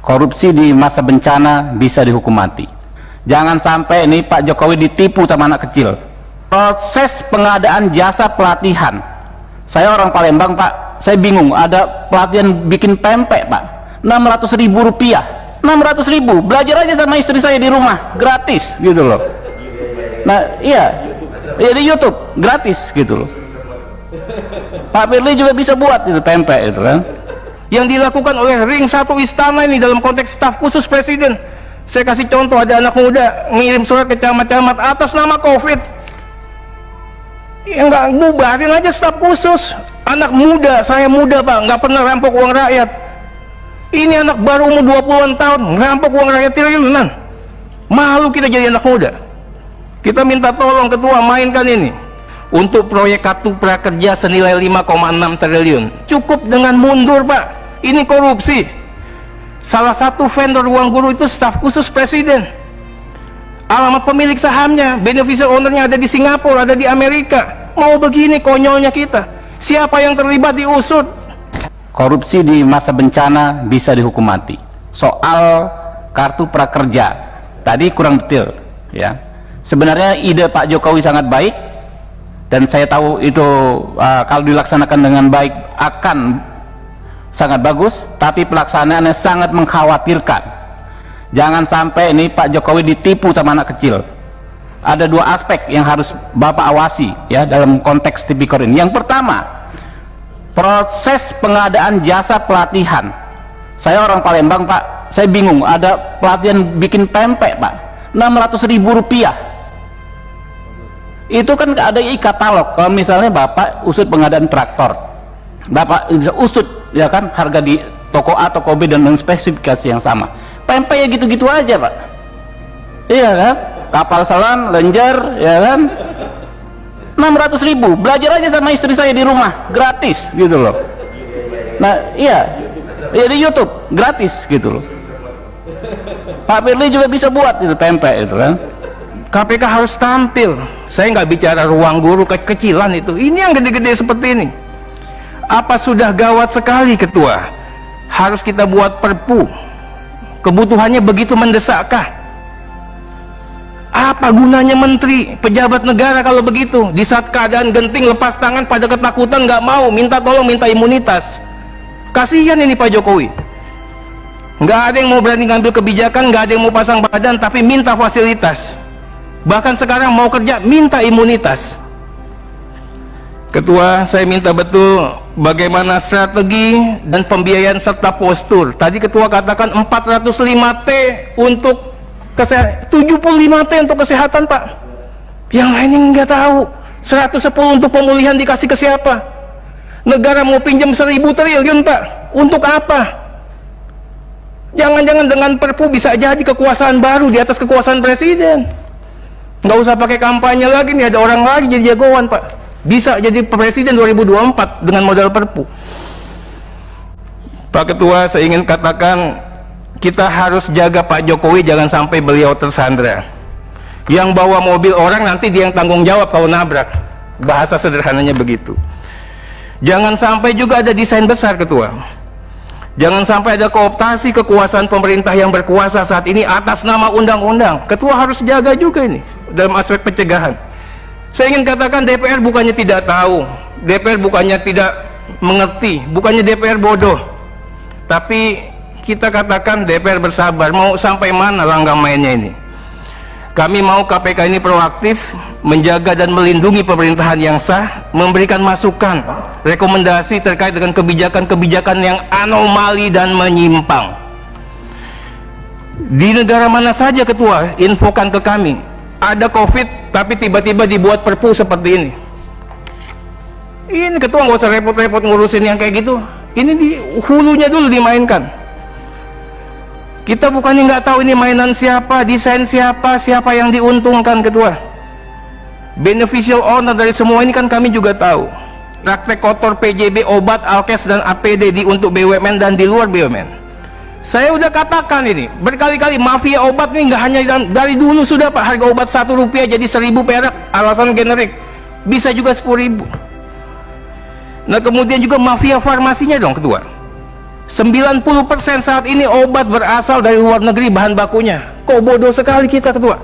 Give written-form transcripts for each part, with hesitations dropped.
Korupsi di masa bencana bisa dihukum mati. Jangan sampai ini Pak Jokowi ditipu sama anak kecil. Proses pengadaan jasa pelatihan, saya orang Palembang Pak, saya bingung, ada pelatihan bikin pempek Pak, 600.000 rupiah. 600.000, belajar aja sama istri saya di rumah, gratis gitu loh. Nah iya, di YouTube gratis gitu loh. Pak Firly juga bisa buat itu pempek itu kan. Yang dilakukan oleh ring satu istana ini dalam konteks staf khusus presiden. Saya kasih contoh, ada anak muda ngirim surat ke camat-camat atas nama COVID. Ya nggak, bubarin aja staf khusus. Anak muda, saya muda Pak, nggak pernah rampok uang rakyat. Ini anak baru umur 20-an tahun ngerampok uang rakyat triliunan. Malu kita jadi anak muda. Kita minta tolong ketua mainkan ini untuk proyek kartu prakerja senilai 5,6 triliun. Cukup dengan mundur Pak. Ini korupsi. Salah satu vendor ruang guru itu staf khusus presiden. Alamat pemilik sahamnya, beneficial ownernya ada di Singapura, ada di Amerika. Mau begini konyolnya kita. Siapa yang terlibat diusut. Korupsi di masa bencana bisa dihukum mati. Soal kartu prakerja tadi kurang detail ya. Sebenarnya ide Pak Jokowi sangat baik, dan saya tahu itu kalau dilaksanakan dengan baik akan sangat bagus, tapi pelaksanaannya sangat mengkhawatirkan. Jangan sampai ini Pak Jokowi ditipu sama anak kecil. Ada dua aspek yang harus Bapak awasi ya dalam konteks tipikor ini. Yang pertama, proses pengadaan jasa pelatihan. Saya orang Palembang Pak, saya bingung, ada pelatihan bikin pempek Pak, 600.000 rupiah. Itu kan ada e-katalog. Kalau misalnya Bapak usut pengadaan traktor, Bapak bisa usut ya kan harga di toko A, toko B dengan spesifikasi yang sama. Pempek ya gitu-gitu aja Pak. Iya kan? Kapal selam, lenjer ya kan? 600.000, belajar aja sama istri saya di rumah, gratis gitu loh. Nah iya, ya di YouTube gratis gitu loh. Pak Firly juga bisa buat itu pempek itu kan. KPK harus tampil. Saya nggak bicara ruang guru kecilan itu. Ini yang gede-gede seperti ini. Apa sudah gawat sekali ketua? Harus kita buat perpu. Kebutuhannya begitu mendesakkah? Apa gunanya menteri, pejabat negara kalau begitu? Di saat keadaan genting lepas tangan pada ketakutan, nggak mau minta tolong, minta imunitas. Kasihan ini Pak Jokowi. Nggak ada yang mau berani ngambil kebijakan, nggak ada yang mau pasang badan, tapi minta fasilitas. Bahkan sekarang mau kerja minta imunitas. Ketua, saya minta betul bagaimana strategi dan pembiayaan serta postur. Tadi ketua katakan 405T untuk kesehatan, 75T untuk kesehatan Pak. Yang lainnya nggak tahu. 110 untuk pemulihan dikasih ke siapa? Negara mau pinjam 1.000 triliun Pak. Untuk apa? Jangan-jangan dengan perpu bisa jadi kekuasaan baru di atas kekuasaan presiden. Nggak usah pakai kampanye lagi nih, ada orang lagi jadi jagoan Pak. Bisa jadi presiden 2024 dengan modal perpu. Pak Ketua, saya ingin katakan kita harus jaga Pak Jokowi jangan sampai beliau tersandra. Yang bawa mobil orang nanti dia yang tanggung jawab kalau nabrak. Bahasa sederhananya begitu. Jangan sampai juga ada desain besar Ketua. Jangan sampai ada kooptasi kekuasaan pemerintah yang berkuasa saat ini atas nama undang-undang. Ketua harus jaga juga ini dalam aspek pencegahan. Saya ingin katakan DPR bukannya tidak tahu, DPR bukannya tidak mengerti, bukannya DPR bodoh. Tapi kita katakan DPR bersabar. Mau sampai mana langkah mainnya ini? Kami mau KPK ini proaktif, menjaga dan melindungi pemerintahan yang sah, memberikan masukan, rekomendasi terkait dengan kebijakan-kebijakan yang anomali dan menyimpang. Di negara mana saja Ketua, infokan ke kami. Ada COVID, tapi tiba-tiba dibuat perpu seperti ini. Ini Ketua nggak usah repot-repot ngurusin yang kayak gitu. Ini di hulunya dulu dimainkan. Kita bukannya nggak tahu ini mainan siapa, desain siapa, siapa yang diuntungkan Ketua. Beneficial owner dari semua ini kan kami juga tahu. Praktek kotor PJB, obat, alkes dan APD untuk BUMN dan di luar BUMN. Saya udah katakan ini berkali-kali, mafia obat nih nggak hanya dari dulu sudah Pak. Harga obat 1 rupiah jadi 1.000 perak, alasan generik. Bisa juga 10.000. Nah kemudian juga mafia farmasinya dong Ketua. 90% saat ini obat berasal dari luar negeri bahan bakunya. Kok bodoh sekali kita, Ketua?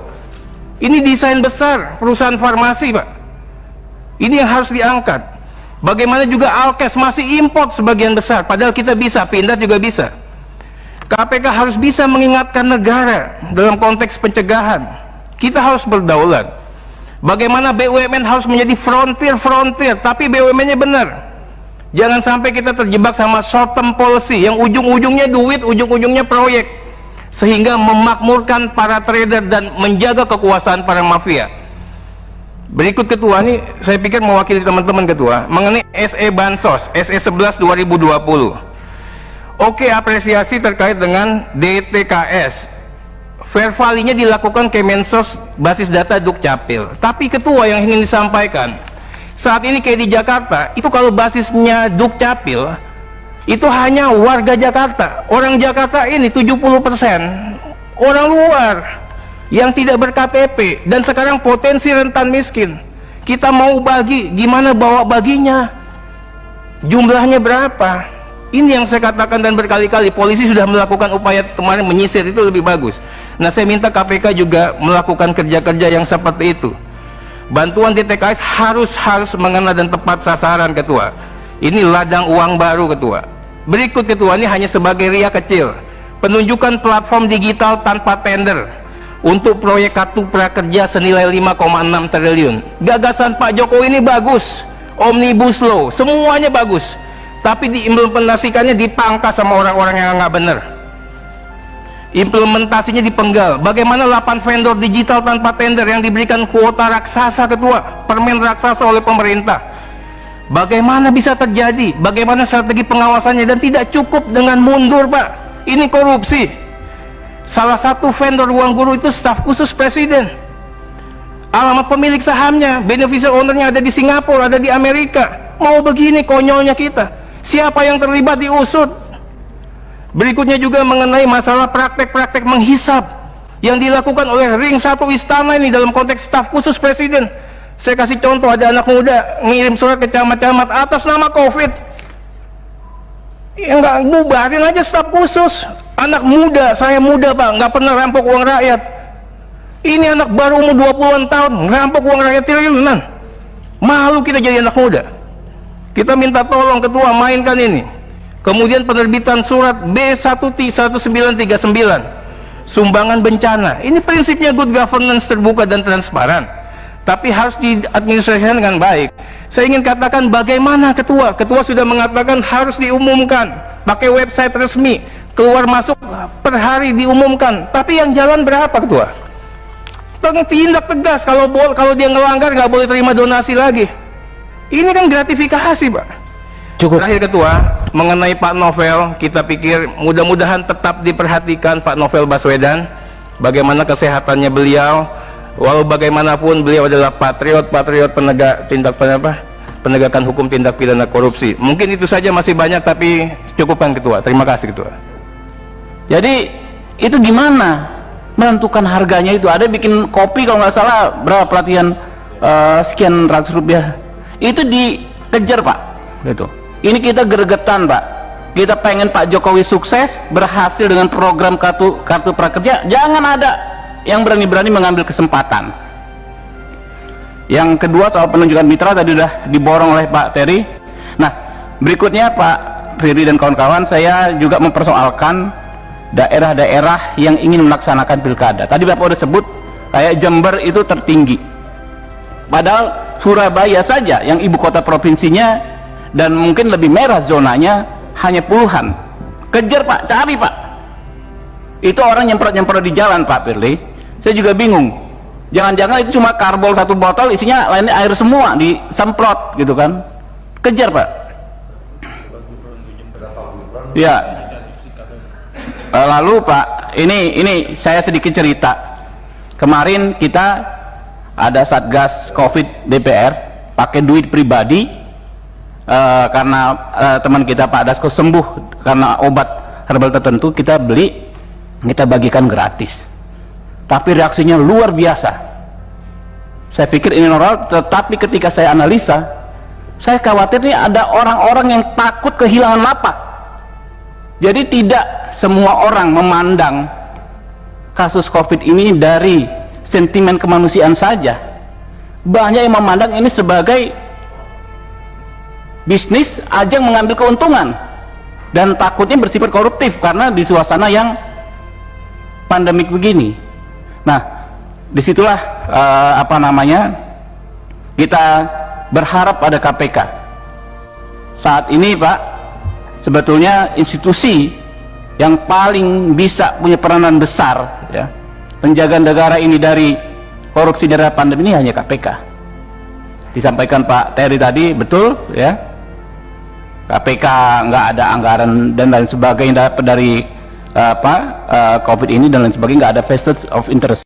Ini desain besar perusahaan farmasi, Pak. Ini yang harus diangkat. Bagaimana juga Alkes masih import sebagian besar, padahal kita bisa, Pindad juga bisa. KPK harus bisa mengingatkan negara dalam konteks pencegahan. Kita harus berdaulat. Bagaimana BUMN harus menjadi frontier, tapi BUMN-nya benar. Jangan sampai kita terjebak sama short term policy yang ujung-ujungnya duit, ujung-ujungnya proyek, sehingga memakmurkan para trader dan menjaga kekuasaan para mafia. Berikut, Ketua, ini saya pikir mewakili teman-teman, Ketua, mengenai SE Bansos, SE 11 2020. Oke, apresiasi terkait dengan DTKS. Fair value-nya dilakukan Kemensos basis data Dukcapil. Tapi, Ketua, yang ingin disampaikan, saat ini kayak di Jakarta, itu kalau basisnya Dukcapil, itu hanya warga Jakarta. Orang Jakarta ini 70% orang luar yang tidak ber-KTP, dan sekarang potensi rentan miskin. Kita mau bagi, gimana bawa baginya? Jumlahnya berapa? Ini yang saya katakan, dan berkali-kali polisi sudah melakukan upaya kemarin menyisir, itu lebih bagus. Nah, saya minta KPK juga melakukan kerja-kerja yang seperti itu. Bantuan DTKS harus mengena dan tepat sasaran, Ketua. Ini ladang uang baru, Ketua. Berikut, Ketua, ini hanya sebagai ria kecil. Penunjukan platform digital tanpa tender untuk proyek kartu prakerja senilai 5,6 triliun. Gagasan Pak Jokowi ini bagus, Omnibus Law, semuanya bagus, tapi diimplementasikannya dipangkas sama orang-orang yang nggak benar. Implementasinya dipenggal. Bagaimana 8 vendor digital tanpa tender yang diberikan kuota raksasa, Ketua, permen raksasa oleh pemerintah? Bagaimana bisa terjadi? Bagaimana strategi pengawasannya? Dan tidak cukup dengan mundur, Pak. Ini korupsi. Salah satu vendor ruang guru itu staf khusus presiden. Alamat pemilik sahamnya, beneficial ownernya ada di Singapura, ada di Amerika. Mau begini konyolnya kita. Siapa yang terlibat diusut. Berikutnya juga mengenai masalah praktek-praktek menghisap yang dilakukan oleh ring 1 istana ini dalam konteks staf khusus presiden. Saya kasih contoh, ada anak muda ngirim surat ke camat-camat atas nama COVID. Ya nggak, bubarin aja staf khusus. Anak muda, saya muda, Pak, nggak pernah rampok uang rakyat. Ini anak baru umur 20-an tahun ngerampok uang rakyat triliunan. Malu kita jadi anak muda. Kita minta tolong, Ketua, mainkan ini. Kemudian penerbitan surat B1939 sumbangan bencana. Ini prinsipnya good governance, terbuka dan transparan, tapi harus diadministrasikan dengan baik. Saya ingin katakan bagaimana, Ketua sudah mengatakan harus diumumkan pakai website resmi, keluar masuk per hari diumumkan, tapi yang jalan berapa, Ketua? Tindak tegas, kalau dia ngelanggar nggak boleh terima donasi lagi. Ini kan gratifikasi, Pak. Cukup. Terakhir, Ketua, mengenai Pak Novel, kita pikir mudah-mudahan tetap diperhatikan Pak Novel Baswedan, bagaimana kesehatannya beliau. Walau bagaimanapun beliau adalah patriot penegakan hukum tindak pidana korupsi. Mungkin itu saja, masih banyak, tapi cukupkan, Ketua. Terima kasih, Ketua. Jadi itu gimana menentukan harganya? Itu ada bikin kopi kalau nggak salah berapa pelatihan sekian ratus rupiah, itu dikejar, Pak. Gitu. Ini kita gregetan, Pak. Kita pengen Pak Jokowi sukses, berhasil dengan program kartu prakerja. Jangan ada yang berani-berani mengambil kesempatan. Yang kedua, soal penunjukan mitra tadi sudah diborong oleh Pak Terry. Nah, berikutnya Pak Firly dan kawan-kawan, saya juga mempersoalkan daerah-daerah yang ingin melaksanakan pilkada. Tadi Bapak udah sebut, kayak Jember itu tertinggi. Padahal Surabaya saja yang ibu kota provinsinya dan mungkin lebih merah zonanya hanya puluhan. Kejar, Pak, cari, Pak. Itu orang nyemprot-nyemprot di jalan, Pak Firly. Saya juga bingung. Jangan-jangan itu cuma karbol satu botol, isinya lainnya air semua, disemprot gitu kan. Kejar, Pak. Ya. Lalu, Pak, ini saya sedikit cerita. Kemarin kita ada Satgas Covid DPR pakai duit pribadi. Karena teman kita Pak Dasko sembuh karena obat herbal tertentu, kita beli, kita bagikan gratis. Tapi reaksinya luar biasa. Saya pikir ini normal, tetapi ketika saya analisa, saya khawatir nih ada orang-orang yang takut kehilangan lapak. Jadi tidak semua orang memandang kasus COVID ini dari sentimen kemanusiaan saja. Banyak yang memandang ini sebagai bisnis, ajang mengambil keuntungan, dan takutnya bersifat koruptif karena di suasana yang pandemik begini. Nah, disitulah kita berharap pada KPK. Saat ini Pak, sebetulnya institusi yang paling bisa punya peranan besar ya, penjaga negara ini dari korupsi dari pandemi ini hanya KPK. Disampaikan Pak Terry tadi betul ya, KPK nggak ada anggaran dan lain sebagainya dapat dari COVID ini dan lain sebagainya, nggak ada vested of interest.